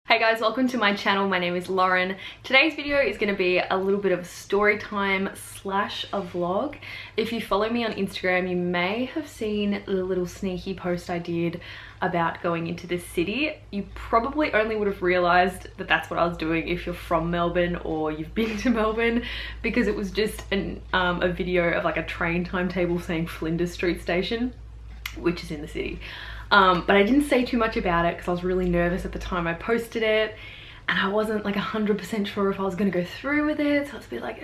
Hey guys, welcome to my channel. My name is Lauren. Today's video is going to be a little bit of story time slash a vlog. If you follow me on Instagram, you may have seen the little sneaky post I did about going into the city. You probably only would have realized that that's what I was doing if you're from Melbourne or you've been to Melbourne, because it was just a video of like a train timetable saying Flinders Street Station, which is in the city. But I didn't say too much about it because I was really nervous at the time I posted it, and I wasn't like 100% sure if I was going to go through with it, so I was a bit like,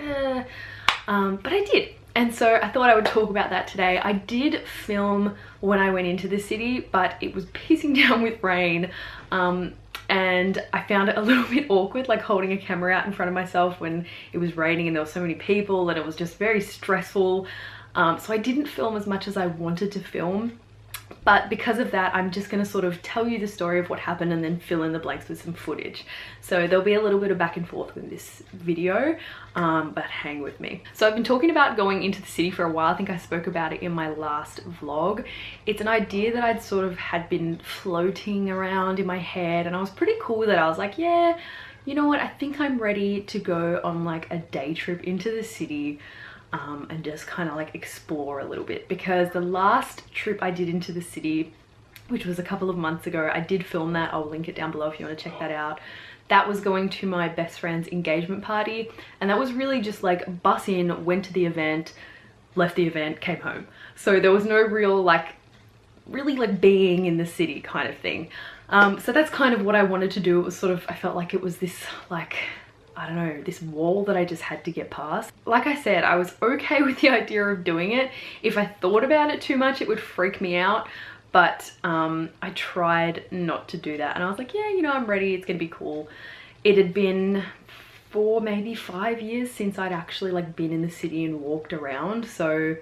but I did. And so I thought I would talk about that today. I did film when I went into the city, but it was pissing down with rain, and I found it a little bit awkward, like holding a camera out in front of myself when it was raining and there were so many people, and it was just very stressful. So I didn't film as much as I wanted to film. But because of that, I'm just going to sort of tell you the story of what happened and then fill in the blanks with some footage. So there'll be a little bit of back and forth with this video, but hang with me. So I've been talking about going into the city for a while. I think I spoke about it in my last vlog. It's an idea that I'd sort of had been floating around in my head, and I was pretty cool with it. I was like, yeah, you know what? I think I'm ready to go on like a day trip into the city. And just kind of like explore a little bit, because the last trip I did into the city, which was a couple of months ago, I did film that. I'll link it down below if you want to check that out. That was going to my best friend's engagement party, and that was really just like bus in, went to the event, left the event, came home. So there was no real like really like being in the city kind of thing. So that's kind of what I wanted to do. It was sort of, I felt like it was this like, I don't know, this wall that I just had to get past. Like I said, I was okay with the idea of doing it. If I thought about it too much, it would freak me out. But I tried not to do that. And I was like, yeah, you know, I'm ready. It's gonna be cool. It had been 4, maybe 5 years since I'd actually like been in the city and walked around. So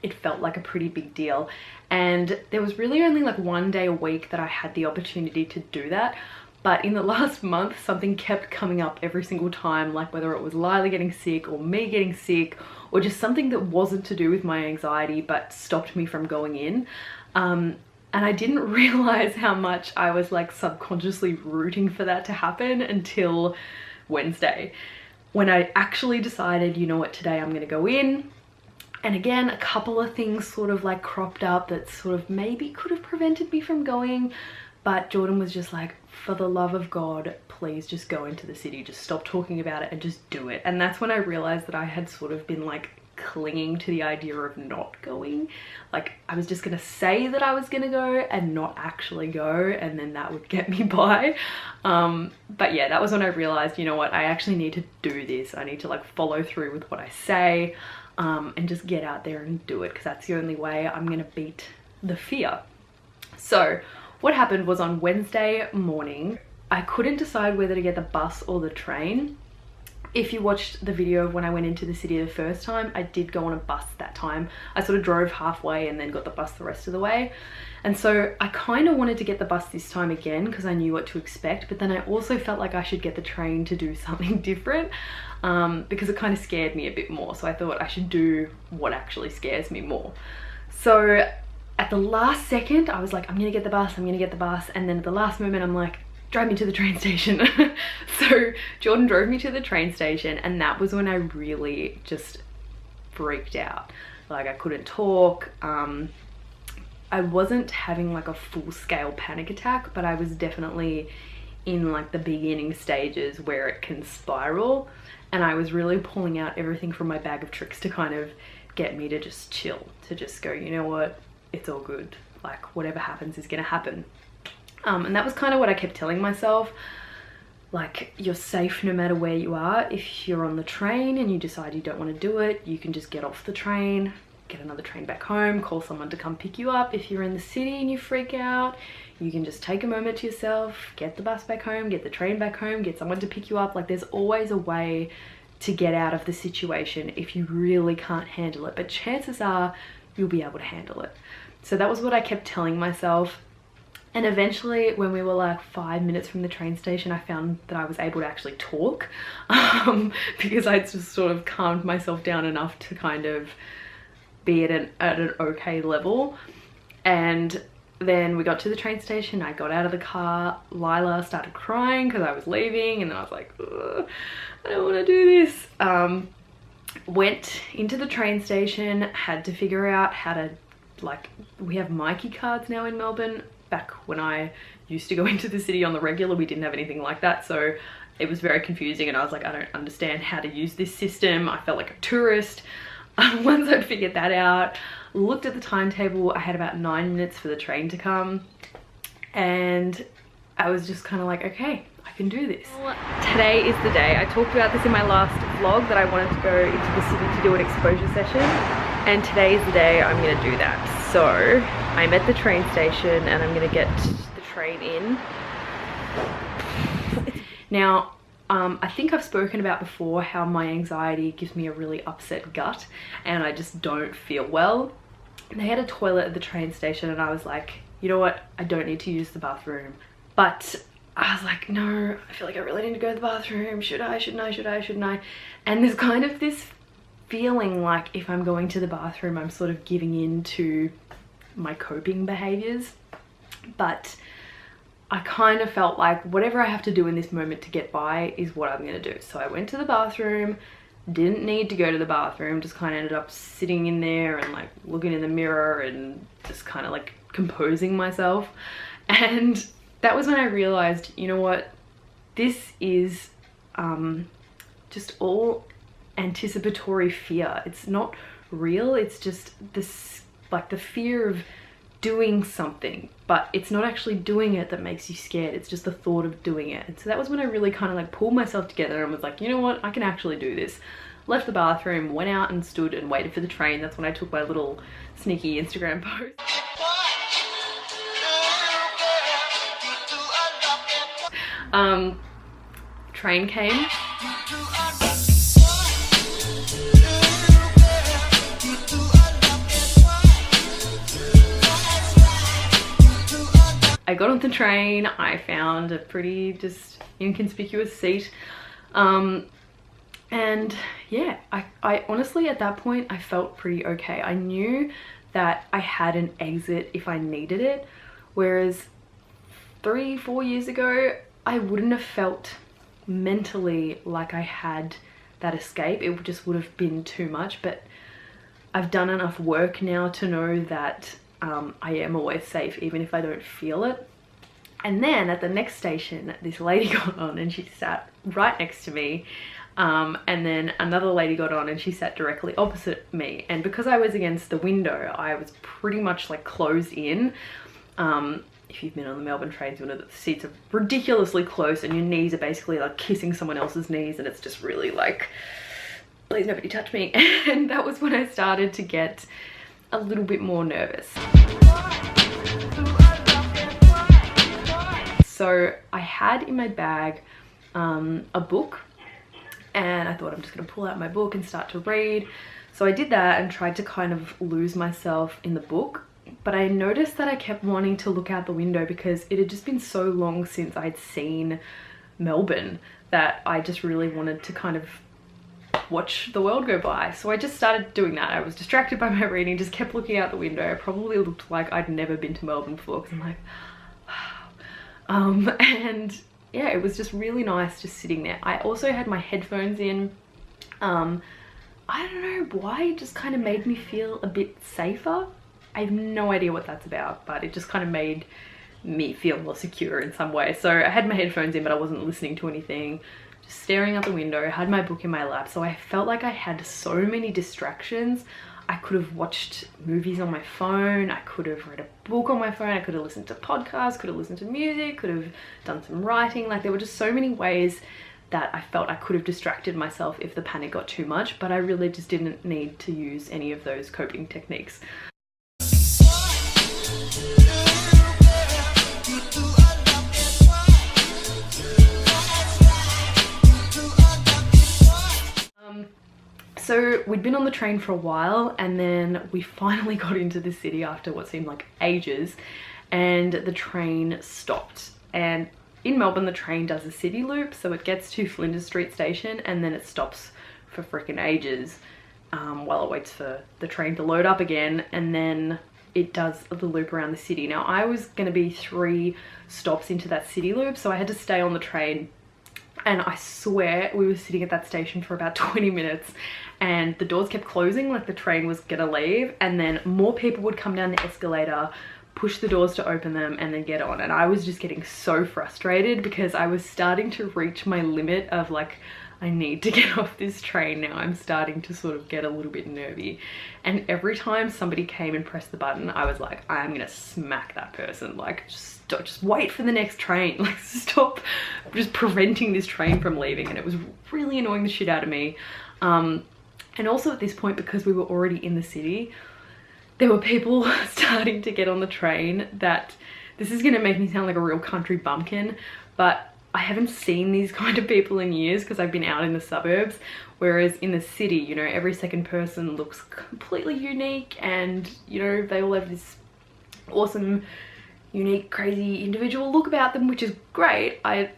it felt like a pretty big deal. And there was really only like one day a week that I had the opportunity to do that. But in the last month, something kept coming up every single time, like whether it was Lila getting sick or me getting sick, or just something that wasn't to do with my anxiety but stopped me from going in. And I didn't realize how much I was like subconsciously rooting for that to happen until Wednesday, when I actually decided, you know what, today I'm gonna go in. And again, a couple of things sort of like cropped up that sort of maybe could have prevented me from going. But Jordan was just like, for the love of God, please just go into the city. Just stop talking about it and just do it. And that's when I realized that I had sort of been like clinging to the idea of not going. Like I was just gonna say that I was gonna go and not actually go, and then that would get me by. But yeah, that was when I realized, you know what, I actually need to do this. I need to like follow through with what I say, and just get out there and do it, because that's the only way I'm gonna beat the fear. So what happened was, on Wednesday morning, I couldn't decide whether to get the bus or the train. If you watched the video of when I went into the city the first time, I did go on a bus that time. I sort of drove halfway and then got the bus the rest of the way. And so I kind of wanted to get the bus this time again because I knew what to expect, but then I also felt like I should get the train to do something different, because it kind of scared me a bit more. So I thought I should do what actually scares me more. So at the last second, I was like, I'm gonna get the bus, I'm gonna get the bus. And then at the last moment, I'm like, drive me to the train station. So Jordan drove me to the train station, and that was when I really just freaked out. Like I couldn't talk. I wasn't having like a full-scale panic attack, but I was definitely in like the beginning stages where it can spiral. And I was really pulling out everything from my bag of tricks to kind of get me to just chill, to just go, you know what? It's all good, like whatever happens is gonna happen. And that was kind of what I kept telling myself, like, you're safe no matter where you are. If you're on the train and you decide you don't want to do it, you can just get off the train, get another train back home, call someone to come pick you up. If you're in the city and you freak out, you can just take a moment to yourself, get the bus back home, get the train back home, get someone to pick you up. Like there's always a way to get out of the situation if you really can't handle it, but chances are you'll be able to handle it. So that was what I kept telling myself. And eventually, when we were like 5 minutes from the train station, I found that I was able to actually talk, because I'd just sort of calmed myself down enough to kind of be at an okay level. And then we got to the train station. I got out of the car. Lila started crying because I was leaving, and then I was like, ugh, I don't want to do this. Went into the train station, had to figure out how to, like, we have Mikey cards now in Melbourne. Back when I used to go into the city on the regular, we didn't have anything like that, so it was very confusing, and I was like, I don't understand how to use this system. I felt like a tourist. Once I'd figured that out, looked at the timetable, I had about 9 minutes for the train to come, and I was just kind of like, okay, I can do this. Today is the day. I talked about this in my last vlog that I wanted to go into the city to do an exposure session, and today is the day I'm going to do that. So I'm at the train station and I'm going to get the train in. Now, I think I've spoken about before how my anxiety gives me a really upset gut and I just don't feel well. They had a toilet at the train station and I was like, you know what, I don't need to use the bathroom. But I was like, no, I feel like I really need to go to the bathroom. Should I, shouldn't I, should I, shouldn't I? And there's kind of this feeling like if I'm going to the bathroom, I'm sort of giving in to my coping behaviors. But I kind of felt like whatever I have to do in this moment to get by is what I'm going to do. So I went to the bathroom, didn't need to go to the bathroom, just kind of ended up sitting in there and like looking in the mirror and just kind of like composing myself. And that was when I realized, you know what, this is just all anticipatory fear. It's not real. It's just this, like, the fear of doing something, but it's not actually doing it that makes you scared. It's just the thought of doing it. And so that was when I really kind of like pulled myself together and was like, you know what, I can actually do this. Left the bathroom, went out and stood and waited for the train. That's when I took my little sneaky Instagram post. Train came. I got on the train, I found a pretty just inconspicuous seat, and yeah, I honestly at that point I felt pretty okay. I knew that I had an exit if I needed it, whereas 3-4 years ago I wouldn't have felt mentally like I had that escape. It just would have been too much. But I've done enough work now to know that I am always safe even if I don't feel it. And then at the next station, this lady got on and she sat right next to me, and then another lady got on and she sat directly opposite me. And because I was against the window, I was pretty much like closed in. If you've been on the Melbourne trains, you know that the seats are ridiculously close and your knees are basically like kissing someone else's knees, and it's just really like, please nobody touch me. And that was when I started to get a little bit more nervous. So I had in my bag a book, and I thought I'm just gonna pull out my book and start to read. So I did that and tried to kind of lose myself in the book. But I noticed that I kept wanting to look out the window because it had just been so long since I'd seen Melbourne that I just really wanted to kind of watch the world go by. So I just started doing that. I was distracted by my reading, just kept looking out the window. I probably looked like I'd never been to Melbourne before because I'm like, wow. And yeah, it was just really nice just sitting there. I also had my headphones in. I don't know why, it just kind of made me feel a bit safer. I have no idea what that's about, but it just kind of made me feel more secure in some way. So I had my headphones in, but I wasn't listening to anything, just staring out the window. I had my book in my lap, so I felt like I had so many distractions. I could have watched movies on my phone, I could have read a book on my phone, I could have listened to podcasts, could have listened to music, could have done some writing. Like, there were just so many ways that I felt I could have distracted myself if the panic got too much, but I really just didn't need to use any of those coping techniques. So we'd been on the train for a while, and then we finally got into the city after what seemed like ages, and the train stopped. And in Melbourne, the train does a city loop, so it gets to Flinders Street station and then it stops for frickin' ages while it waits for the train to load up again, and then it does the loop around the city. Now I was going to be 3 stops into that city loop, so I had to stay on the train, and I swear we were sitting at that station for about 20 minutes and the doors kept closing like the train was gonna leave, and then more people would come down the escalator, push the doors to open them, and then get on. And I was just getting so frustrated because I was starting to reach my limit of like, I need to get off this train now. I'm starting to sort of get a little bit nervy. And every time somebody came and pressed the button, I was like, I'm gonna smack that person. Like, just wait for the next train. Like, stop just preventing this train from leaving. And it was really annoying the shit out of me. And also at this point, because we were already in the city, there were people starting to get on the train that, this is gonna make me sound like a real country bumpkin, but I haven't seen these kind of people in years because I've been out in the suburbs, whereas in the city, you know, every second person looks completely unique, and you know, they all have this awesome, unique, crazy individual look about them, which is great. I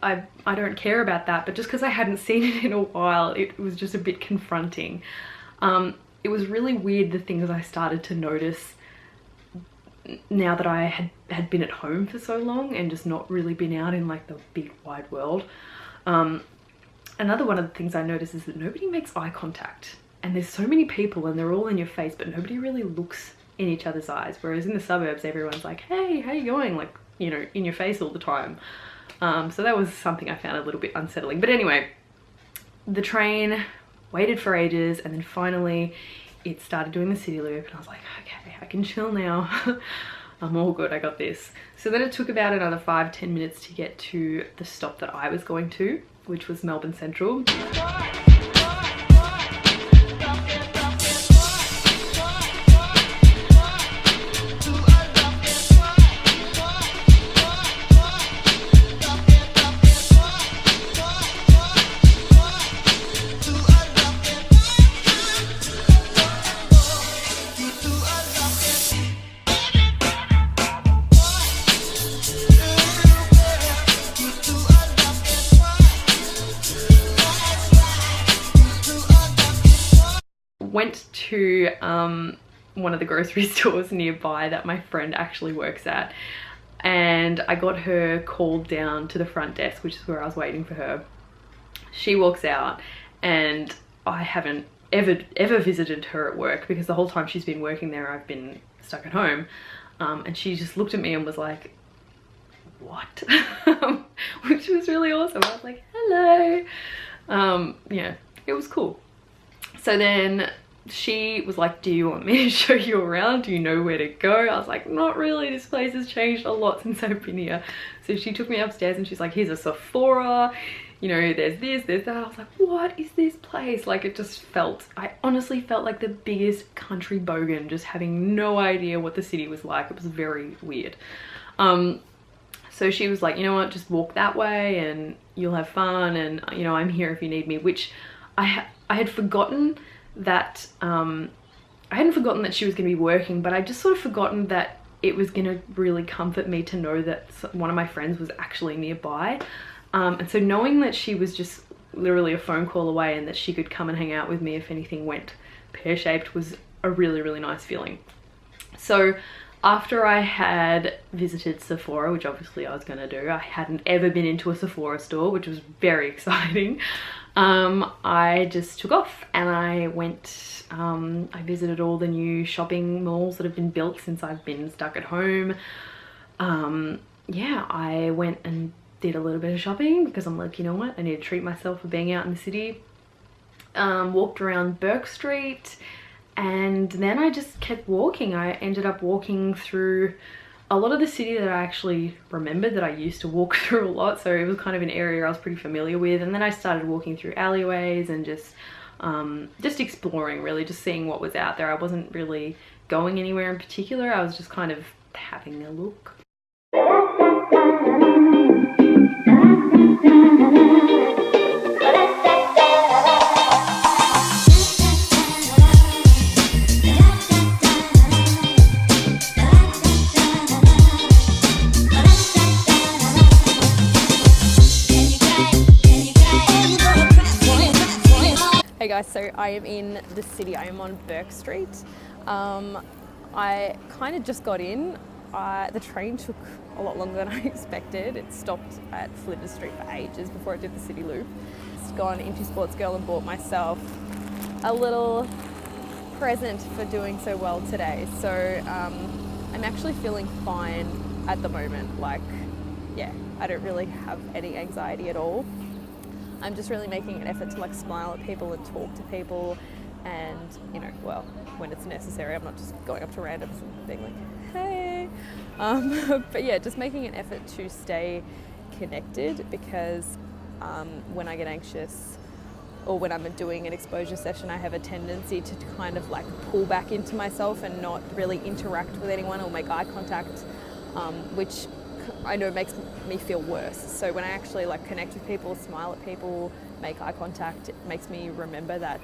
don't care about that, but just because I hadn't seen it in a while, it was just a bit confronting. It was really weird, the things I started to notice now that I had been at home for so long and just not really been out in like the big wide world. Another one of the things I noticed is that nobody makes eye contact, and there's so many people and they're all in your face, but nobody really looks in each other's eyes, whereas in the suburbs everyone's like, hey, how you going, like, you know, in your face all the time. So that was something I found a little bit unsettling. But anyway, the train waited for ages, and then finally it started doing the city loop, and I was like, okay, I can chill now. I'm all good, I got this. So then it took about another 5-10 minutes to get to the stop that I was going to, which was Melbourne Central. Went to one of the grocery stores nearby that my friend actually works at, and I got her called down to the front desk, which is where I was waiting for her. She walks out, and I haven't ever visited her at work because the whole time she's been working there I've been stuck at home, and she just looked at me and was like, what? Which was really awesome. I was like, hello. Yeah, it was cool. So then she was like, do you want me to show you around? Do you know where to go? I was like, not really, this place has changed a lot since I've been here. So she took me upstairs and she's like, here's a Sephora, you know, there's this, there's that. I was like, what is this place? Like, it just felt, I honestly felt like the biggest country bogan, just having no idea what the city was like. It was very weird. So she was like, you know what, just walk that way and you'll have fun, and you know, I'm here if you need me, which I had forgotten that, I hadn't forgotten that she was going to be working, but I just sort of forgotten that it was going to really comfort me to know that one of my friends was actually nearby. And so knowing that she was just literally a phone call away and that she could come and hang out with me if anything went pear-shaped was a really, really nice feeling. So after I had visited Sephora, which obviously I was going to do, I hadn't ever been into a Sephora store, which was very exciting. I just took off and I went, I visited all the new shopping malls that have been built since I've been stuck at home. Yeah, I went and did a little bit of shopping because I'm like, you know what, I need to treat myself for being out in the city. Walked around Burke Street, and then I just kept walking. I ended up walking through a lot of the city that I actually remembered that I used to walk through a lot, so it was kind of an area I was pretty familiar with. And then I started walking through alleyways and just exploring, really, just seeing what was out there. I wasn't really going anywhere in particular, I was just kind of having a look. Hey guys, so I am in the city. I am on Burke Street. I kind of just got in. The train took a lot longer than I expected. It stopped at Flinders Street for ages before it did the city loop. Just gone into Sports Girl and bought myself a little present for doing so well today. So I'm actually feeling fine at the moment. Like, yeah, I don't really have any anxiety at all. I'm just really making an effort to like smile at people and talk to people, and you know, well, when it's necessary. I'm not just going up to randoms and being like, hey. But yeah, just making an effort to stay connected, because when I get anxious or when I'm doing an exposure session, I have a tendency to kind of like pull back into myself and not really interact with anyone or make eye contact, which I know makes me feel worse. So when I actually like connect with people, smile at people, make eye contact, it makes me remember that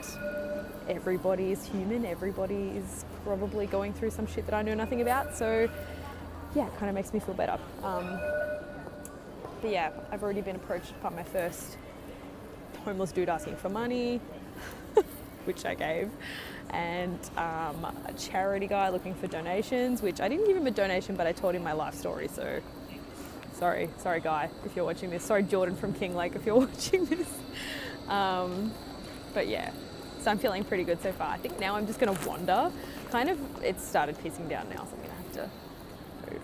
everybody is human, everybody is probably going through some shit that I know nothing about. So yeah, it kind of makes me feel better. But yeah, I've already been approached by my first homeless dude asking for money, which I gave, and a charity guy looking for donations, which I didn't give him a donation, but I told him my life story. So sorry guy, if you're watching this. Sorry Jordan from King Lake, if you're watching this. But yeah, so I'm feeling pretty good so far. I think now I'm just gonna wander. Kind of, it's started pissing down now, so I'm gonna have to move.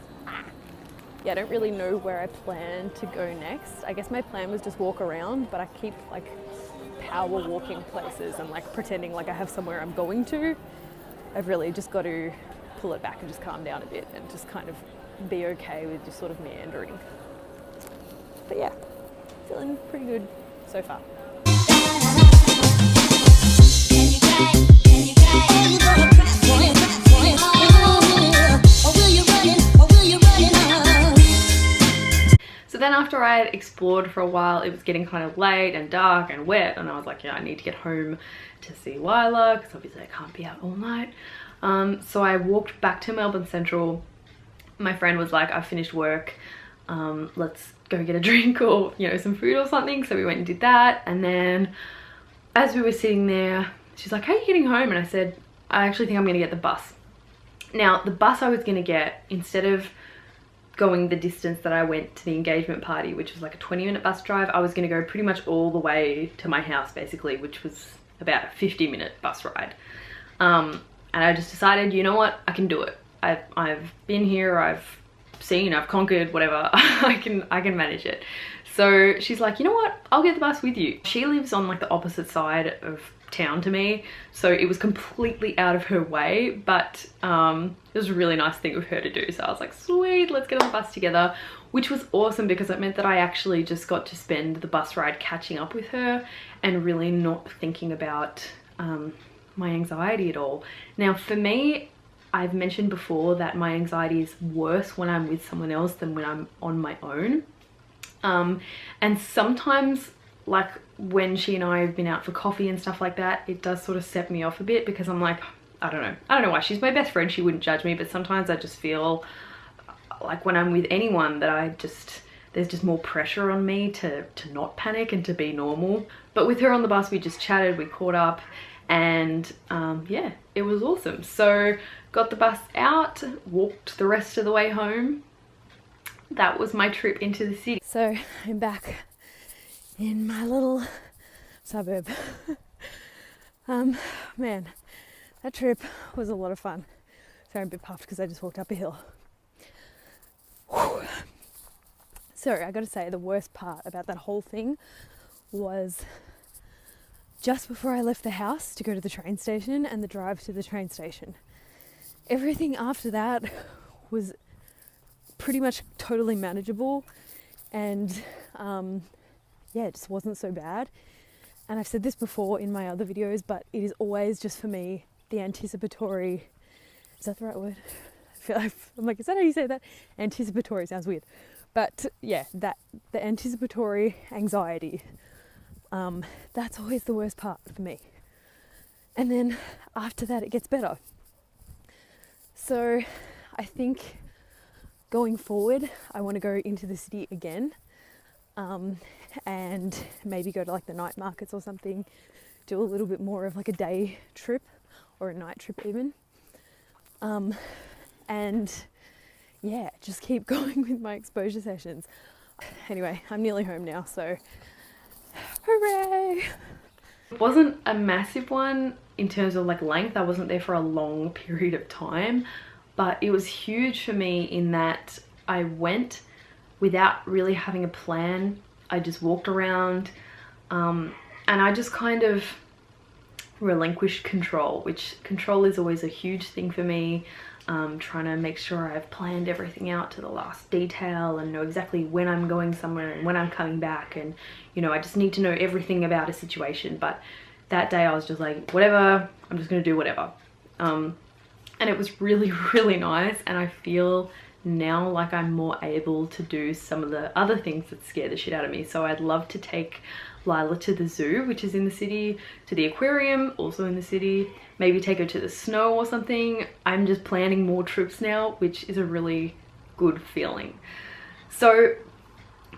Yeah, I don't really know where I plan to go next. I guess my plan was just walk around, but I keep like power walking places and like pretending like I have somewhere I'm going to. I've really just got to pull it back and just calm down a bit and just kind of be okay with just sort of meandering. But yeah, feeling pretty good so far. So then after I had explored for a while, it was getting kind of late and dark and wet, and I was like, yeah, I need to get home to see Lila, because obviously I can't be out all night. So I walked back to Melbourne Central. My friend was like, I've finished work, let's go get a drink or, you know, some food or something. So we went and did that. And then as we were sitting there, she's like, how are you getting home? And I said, I actually think I'm gonna get the bus. Now, the bus I was gonna get, instead of going the distance that I went to the engagement party, which was like a 20-minute bus drive, I was gonna go pretty much all the way to my house basically, which was about a 50-minute bus ride. And I just decided, you know what, I can do it. I've been here, I've seen, I've conquered, whatever. I can manage it. So she's like, you know what, I'll get the bus with you. She lives on like the opposite side of town to me, so it was completely out of her way, but it was a really nice thing of her to do. So I was like, sweet, let's get on the bus together, which was awesome because it meant that I actually just got to spend the bus ride catching up with her and really not thinking about my anxiety at all. Now for me, I've mentioned before that my anxiety is worse when I'm with someone else than when I'm on my own. And sometimes, like when she and I have been out for coffee and stuff like that, it does sort of set me off a bit because I'm like, I don't know why. She's my best friend, she wouldn't judge me, but sometimes I just feel like when I'm with anyone that there's just more pressure on me to not panic and to be normal. But with her on the bus, we just chatted, we caught up, and yeah, it was awesome. So got the bus out, walked the rest of the way home. That was my trip into the city. So I'm back in my little suburb. Man, that trip was a lot of fun. Sorry, I'm a bit puffed because I just walked up a hill. Whew. So I gotta say, the worst part about that whole thing was just before I left the house to go to the train station and the drive to the train station. Everything after that was pretty much totally manageable, and yeah, it just wasn't so bad. And I've said this before in my other videos, but it is always just for me the anticipatory, is that the right word? I'm like, is that how you say that? Anticipatory sounds weird, but yeah, the anticipatory anxiety, that's always the worst part for me. And then after that it gets better. So I think going forward, I want to go into the city again, and maybe go to like the night markets or something, do a little bit more of like a day trip or a night trip even. And yeah, just keep going with my exposure sessions. Anyway, I'm nearly home now, so hooray! It wasn't a massive one in terms of like length. I wasn't there for a long period of time, but it was huge for me in that I went without really having a plan. I just walked around, and I just kind of relinquished control, which control is always a huge thing for me. Trying to make sure I've planned everything out to the last detail and know exactly when I'm going somewhere and when I'm coming back, and you know, I just need to know everything about a situation. But that day I was just like, whatever, I'm just gonna do whatever. And it was really, really nice, and I feel now like I'm more able to do some of the other things that scare the shit out of me. So I'd love to take Lila to the zoo, which is in the city, to the aquarium, also in the city, maybe take her to the snow or something. I'm just planning more trips now, which is a really good feeling. So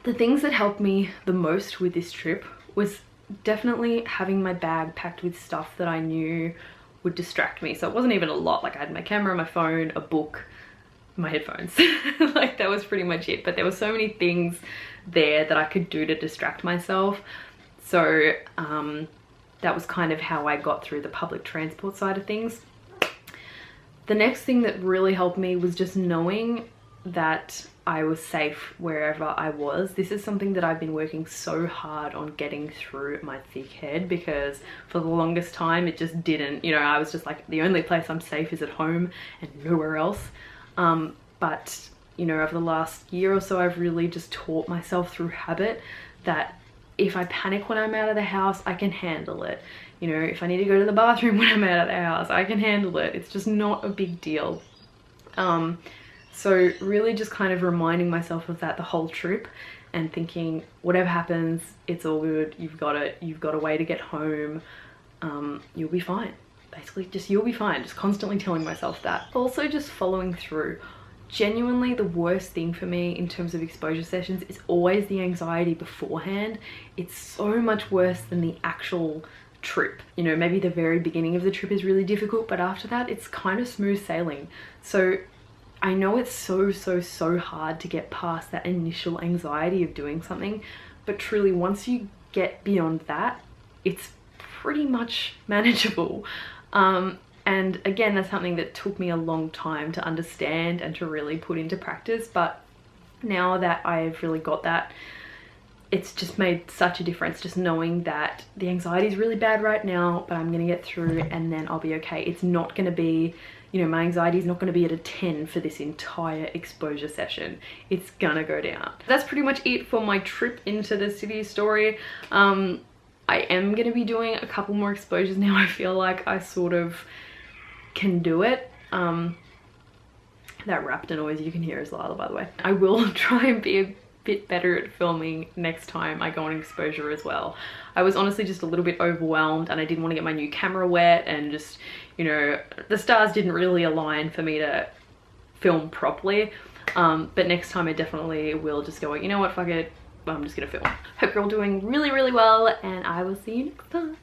the things that helped me the most with this trip was definitely having my bag packed with stuff that I knew would distract me. So it wasn't even a lot. Like I had my camera, my phone, a book, my headphones. Like that was pretty much it. But there were so many things there that I could do to distract myself. So that was kind of how I got through the public transport side of things. The next thing that really helped me was just knowing that I was safe wherever I was. This is something that I've been working so hard on getting through my thick head, because for the longest time it just didn't, you know, I was just like, the only place I'm safe is at home and nowhere else. But you know, over the last year or so, I've really just taught myself through habit that if I panic when I'm out of the house, I can handle it. You know, if I need to go to the bathroom when I'm out of the house, I can handle it. It's just not a big deal. So really just kind of reminding myself of that the whole trip, and thinking whatever happens, it's all good. You've got it. You've got a way to get home. You'll be fine. Basically just you'll be fine. Just constantly telling myself that. Also just following through. Genuinely the worst thing for me in terms of exposure sessions is always the anxiety beforehand. It's so much worse than the actual trip. You know, maybe the very beginning of the trip is really difficult, but after that it's kind of smooth sailing. So I know it's so hard to get past that initial anxiety of doing something, but truly once you get beyond that, it's pretty much manageable. And again, that's something that took me a long time to understand and to really put into practice. But now that I've really got that, it's just made such a difference, just knowing that the anxiety is really bad right now, but I'm gonna get through and then I'll be okay. It's not gonna be, you know, my anxiety is not gonna be at a 10 for this entire exposure session. It's gonna go down. That's pretty much it for my trip into the city story. I am gonna be doing a couple more exposures now. I feel like I sort of can do it. That raptor noise you can hear is Lila, by the way. I will try and be a bit better at filming next time I go on exposure as well. I was honestly just a little bit overwhelmed, and I didn't want to get my new camera wet, and just, you know, the stars didn't really align for me to film properly. But next time I definitely will just go, you know what, fuck it, I'm just gonna film. Hope you're all doing really well, and I will see you next time.